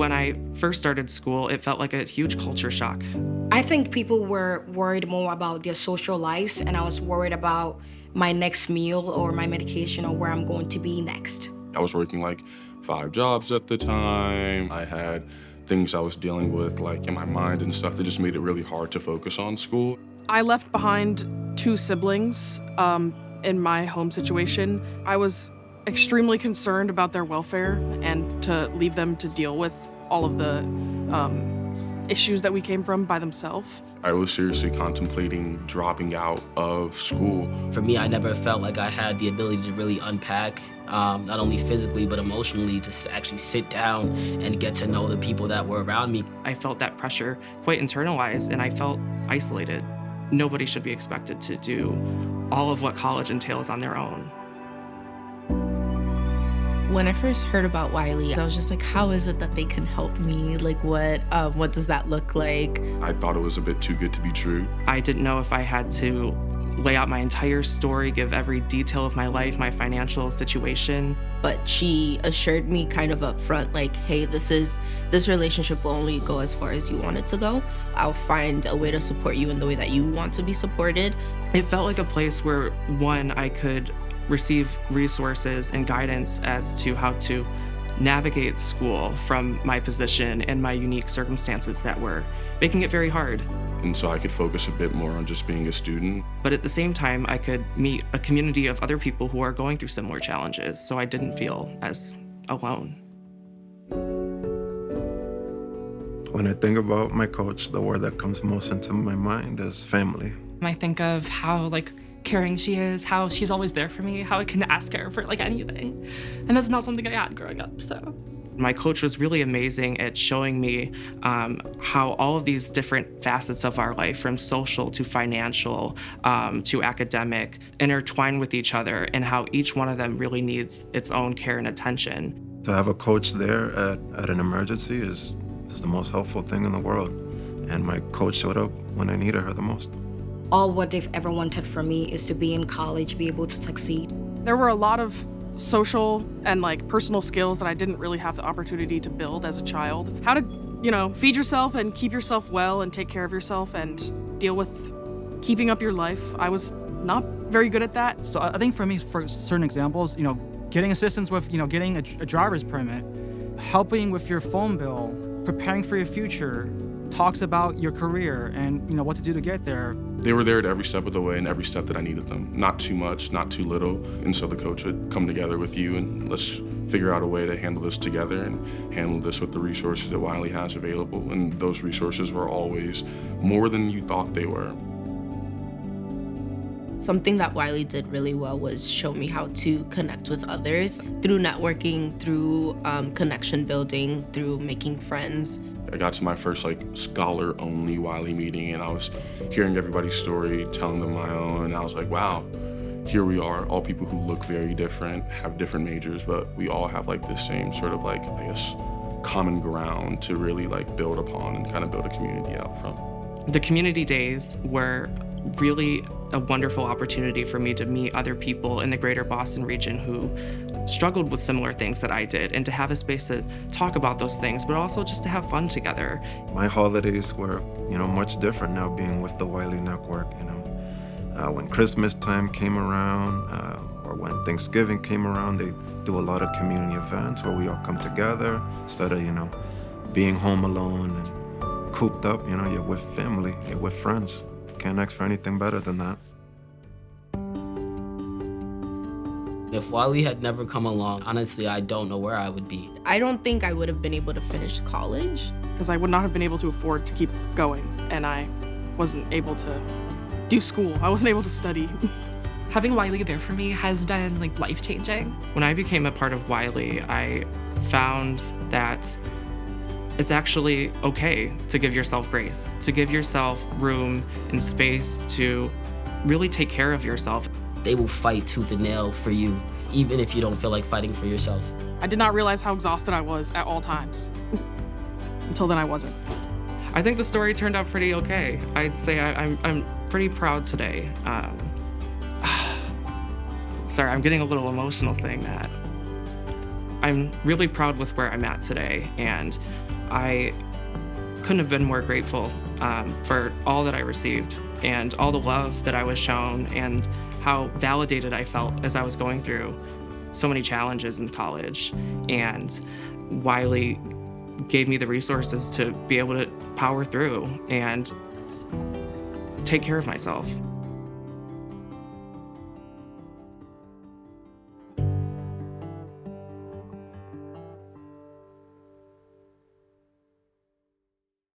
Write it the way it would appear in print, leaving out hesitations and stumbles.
When I first started school, it felt like a huge culture shock. I think people were worried more about their social lives, and I was worried about my next meal or my medication or where I'm going to be next. I was working like 5 jobs at the time. I had things I was dealing with like in my mind and stuff that just made it really hard to focus on school. I left behind 2 siblings in my home situation. I was extremely concerned about their welfare and to leave them to deal with all of the issues that we came from by themselves. I was seriously contemplating dropping out of school. For me, I never felt like I had the ability to really unpack, not only physically, but emotionally, to actually sit down and get to know the people that were around me. I felt that pressure quite internalized, and I felt isolated. Nobody should be expected to do all of what college entails on their own. When I first heard about Wily, I was just like, how is it that they can help me? Like, what does that look like? I thought it was a bit too good to be true. I didn't know if I had to lay out my entire story, give every detail of my life, my financial situation. But she assured me kind of up front, like, hey, this relationship will only go as far as you want it to go. I'll find a way to support you in the way that you want to be supported. It felt like a place where, one, I could receive resources and guidance as to how to navigate school from my position and my unique circumstances that were making it very hard. And so I could focus a bit more on just being a student. But at the same time, I could meet a community of other people who are going through similar challenges, so I didn't feel as alone. When I think about my coach, the word that comes most into my mind is family. I think of how caring she is, how she's always there for me, how I can ask her for anything. And that's not something I had growing up, so. My coach was really amazing at showing me how all of these different facets of our life, from social to financial to academic, intertwine with each other, and how each one of them really needs its own care and attention. To have a coach there at an emergency is the most helpful thing in the world. And my coach showed up when I needed her the most. All what they've ever wanted for me is to be in college, be able to succeed. There were a lot of social and personal skills that I didn't really have the opportunity to build as a child. How to, feed yourself and keep yourself well and take care of yourself and deal with keeping up your life. I was not very good at that. So I think for me, for certain examples, getting assistance with, getting a driver's permit, helping with your phone bill, preparing for your future, talks about your career and what to do to get there. They were there at every step of the way and every step that I needed them. Not too much, not too little. And so the coach would come together with you and let's figure out a way to handle this together and handle this with the resources that Wily has available. And those resources were always more than you thought they were. Something that Wily did really well was show me how to connect with others through networking, through connection building, through making friends. I got to my first scholar-only Wily meeting, and I was hearing everybody's story, telling them my own, and I was like, wow, here we are, all people who look very different, have different majors, but we all have this same sort of common ground to really build upon and kind of build a community out from. The community days were really a wonderful opportunity for me to meet other people in the greater Boston region who struggled with similar things that I did, and to have a space to talk about those things, but also just to have fun together. My holidays were, much different now being with the Wily Network. When Christmas time came around, or when Thanksgiving came around, they do a lot of community events where we all come together instead of, being home alone and cooped up. You're with family, you're with friends. Can't ask for anything better than that. If Wily had never come along, honestly, I don't know where I would be. I don't think I would have been able to finish college. Because I would not have been able to afford to keep going, and I wasn't able to do school. I wasn't able to study. Having Wily there for me has been life-changing. When I became a part of Wily, I found that it's actually okay to give yourself grace, to give yourself room and space to really take care of yourself. They will fight tooth and nail for you, even if you don't feel like fighting for yourself. I did not realize how exhausted I was at all times. Until then, I wasn't. I think the story turned out pretty okay. I'd say I'm pretty proud today. Sorry, I'm getting a little emotional saying that. I'm really proud with where I'm at today, and I couldn't have been more grateful for all that I received and all the love that I was shown and how validated I felt as I was going through so many challenges in college. And Wily gave me the resources to be able to power through and take care of myself.